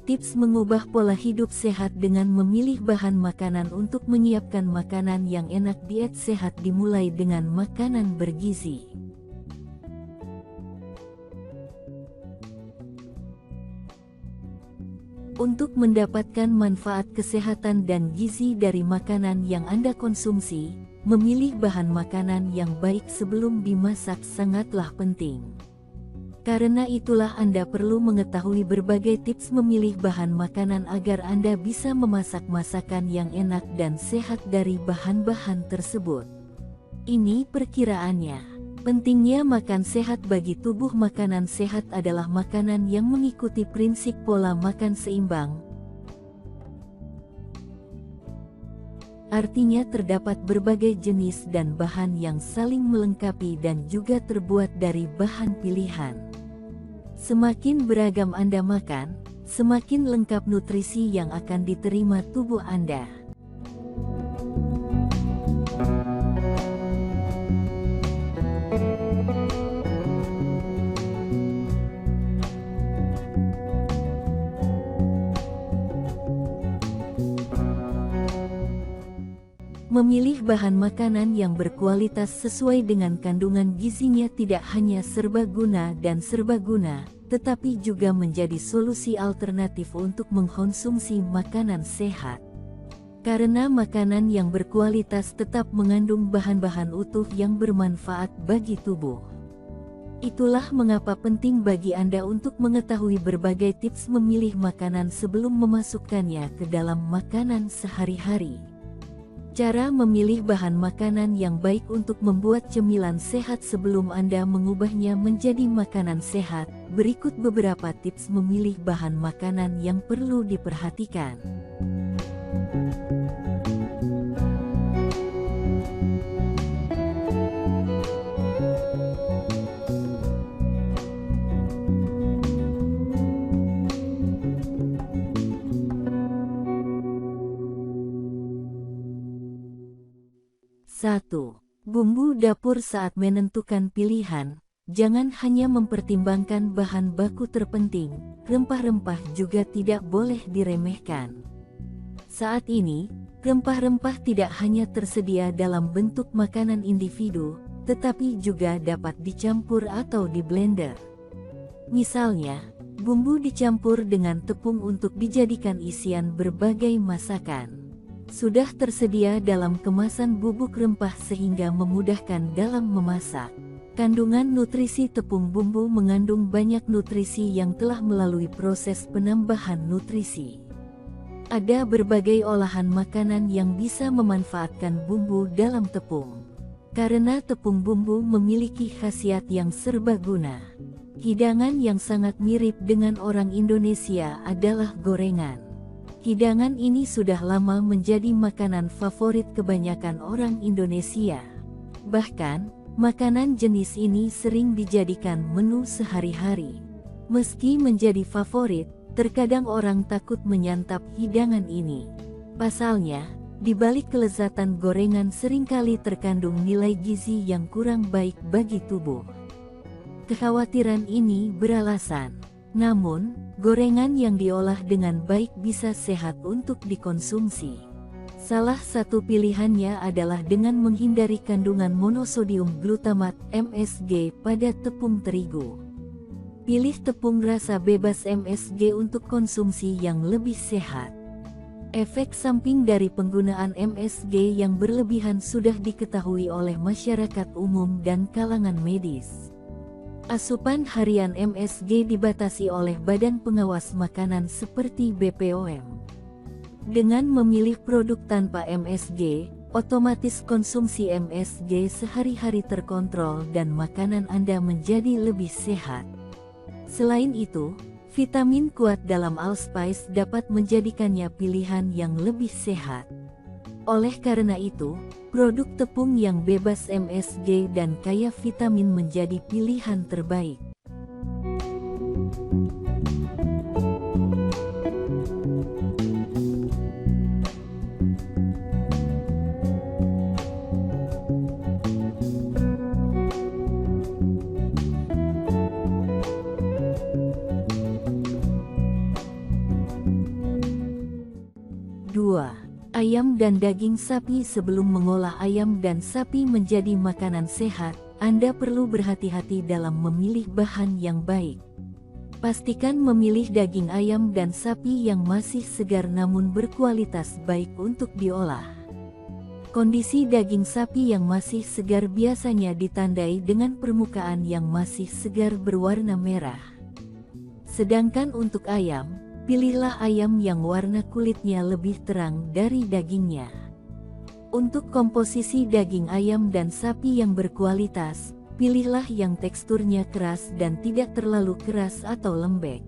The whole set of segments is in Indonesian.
Tips mengubah pola hidup sehat dengan memilih bahan makanan. Untuk menyiapkan makanan yang enak, diet sehat dimulai dengan makanan bergizi. Untuk mendapatkan manfaat kesehatan dan gizi dari makanan yang Anda konsumsi, memilih bahan makanan yang baik sebelum dimasak sangatlah penting. Karena itulah Anda perlu mengetahui berbagai tips memilih bahan makanan agar Anda bisa memasak masakan yang enak dan sehat dari bahan-bahan tersebut. Ini perkiraannya. Pentingnya makan sehat bagi tubuh. Makanan sehat adalah makanan yang mengikuti prinsip pola makan seimbang. Artinya terdapat berbagai jenis dan bahan yang saling melengkapi dan juga terbuat dari bahan pilihan. Semakin beragam Anda makan, semakin lengkap nutrisi yang akan diterima tubuh Anda. Memilih bahan makanan yang berkualitas sesuai dengan kandungan gizinya tidak hanya serbaguna dan serbaguna, tetapi juga menjadi solusi alternatif untuk mengkonsumsi makanan sehat. Karena makanan yang berkualitas tetap mengandung bahan-bahan utuh yang bermanfaat bagi tubuh. Itulah mengapa penting bagi Anda untuk mengetahui berbagai tips memilih makanan sebelum memasukkannya ke dalam makanan sehari-hari. Cara memilih bahan makanan yang baik untuk membuat cemilan sehat sebelum Anda mengubahnya menjadi makanan sehat. Berikut beberapa tips memilih bahan makanan yang perlu diperhatikan. Satu, bumbu dapur. Saat menentukan pilihan, jangan hanya mempertimbangkan bahan baku terpenting, rempah-rempah juga tidak boleh diremehkan. Saat ini, rempah-rempah tidak hanya tersedia dalam bentuk makanan individu, tetapi juga dapat dicampur atau diblender. Misalnya, bumbu dicampur dengan tepung untuk dijadikan isian berbagai masakan. Sudah tersedia dalam kemasan bubuk rempah sehingga memudahkan dalam memasak. Kandungan nutrisi tepung bumbu mengandung banyak nutrisi yang telah melalui proses penambahan nutrisi. Ada berbagai olahan makanan yang bisa memanfaatkan bumbu dalam tepung. Karena tepung bumbu memiliki khasiat yang serbaguna. Hidangan yang sangat mirip dengan orang Indonesia adalah gorengan. Hidangan ini sudah lama menjadi makanan favorit kebanyakan orang Indonesia. Bahkan, makanan jenis ini sering dijadikan menu sehari-hari. Meski menjadi favorit, terkadang orang takut menyantap hidangan ini. Pasalnya, di balik kelezatan gorengan seringkali terkandung nilai gizi yang kurang baik bagi tubuh. Kekhawatiran ini beralasan. Namun, gorengan yang diolah dengan baik bisa sehat untuk dikonsumsi. Salah satu pilihannya adalah dengan menghindari kandungan monosodium glutamat (MSG) pada tepung terigu. Pilih tepung rasa bebas MSG untuk konsumsi yang lebih sehat. Efek samping dari penggunaan MSG yang berlebihan sudah diketahui oleh masyarakat umum dan kalangan medis. Asupan harian MSG dibatasi oleh Badan Pengawas Makanan seperti BPOM. Dengan memilih produk tanpa MSG, otomatis konsumsi MSG sehari-hari terkontrol dan makanan Anda menjadi lebih sehat. Selain itu, vitamin kuat dalam allspice dapat menjadikannya pilihan yang lebih sehat. Oleh karena itu, produk tepung yang bebas MSG dan kaya vitamin menjadi pilihan terbaik. ayam dan daging sapi. Sebelum mengolah ayam dan sapi menjadi makanan sehat, Anda perlu berhati-hati dalam memilih bahan yang baik. Pastikan memilih daging ayam dan sapi yang masih segar namun berkualitas baik untuk diolah. Kondisi daging sapi yang masih segar biasanya ditandai dengan permukaan yang masih segar berwarna merah. Sedangkan untuk ayam, pilihlah ayam yang warna kulitnya lebih terang dari dagingnya. Untuk komposisi daging ayam dan sapi yang berkualitas, pilihlah yang teksturnya keras dan tidak terlalu keras atau lembek.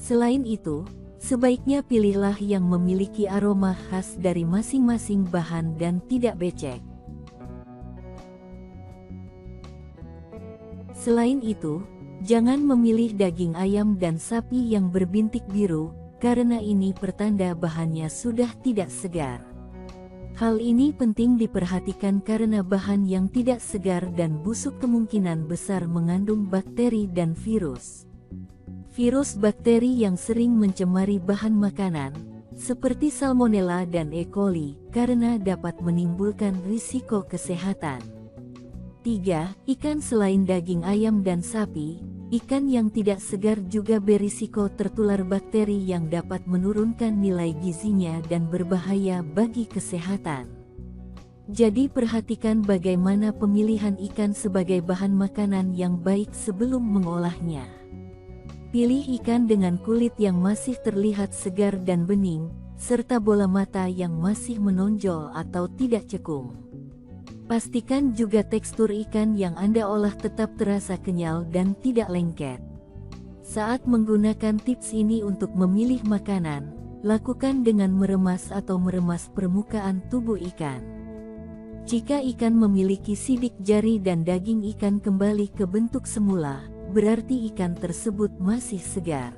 Selain itu, sebaiknya pilihlah yang memiliki aroma khas dari masing-masing bahan dan tidak becek. Selain itu, jangan memilih daging ayam dan sapi yang berbintik biru, karena ini pertanda bahannya sudah tidak segar. Hal ini penting diperhatikan karena bahan yang tidak segar dan busuk kemungkinan besar mengandung bakteri dan virus. Virus bakteri yang sering mencemari bahan makanan, seperti Salmonella dan E. coli, karena dapat menimbulkan risiko kesehatan. 3. Ikan. Selain daging ayam dan sapi, ikan yang tidak segar juga berisiko tertular bakteri yang dapat menurunkan nilai gizinya dan berbahaya bagi kesehatan. Jadi perhatikan bagaimana pemilihan ikan sebagai bahan makanan yang baik sebelum mengolahnya. Pilih ikan dengan kulit yang masih terlihat segar dan bening, serta bola mata yang masih menonjol atau tidak cekung. Pastikan juga tekstur ikan yang Anda olah tetap terasa kenyal dan tidak lengket. Saat menggunakan tips ini untuk memilih makanan, lakukan dengan meremas atau meremas permukaan tubuh ikan. Jika ikan memiliki sidik jari dan daging ikan kembali ke bentuk semula, berarti ikan tersebut masih segar.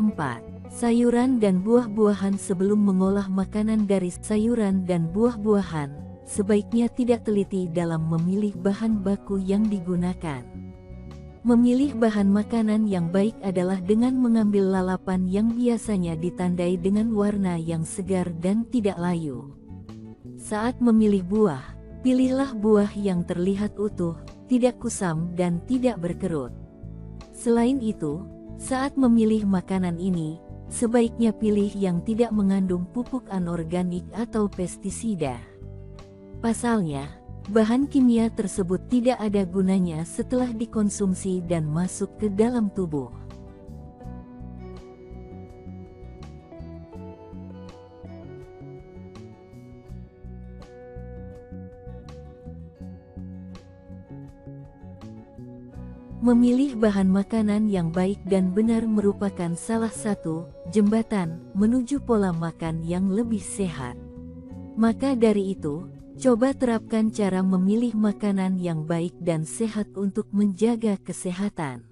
4. Sayuran dan buah-buahan. Sebelum mengolah makanan dari sayuran dan buah-buahan, sebaiknya tidak teliti dalam memilih bahan baku yang digunakan. Memilih bahan makanan yang baik adalah dengan mengambil lalapan yang biasanya ditandai dengan warna yang segar dan tidak layu. Saat memilih buah, pilihlah buah yang terlihat utuh, tidak kusam dan tidak berkerut. Selain itu, saat memilih makanan ini, sebaiknya pilih yang tidak mengandung pupuk anorganik atau pestisida. Pasalnya, bahan kimia tersebut tidak ada gunanya setelah dikonsumsi dan masuk ke dalam tubuh. Memilih bahan makanan yang baik dan benar merupakan salah satu jembatan menuju pola makan yang lebih sehat. Maka dari itu, coba terapkan cara memilih makanan yang baik dan sehat untuk menjaga kesehatan.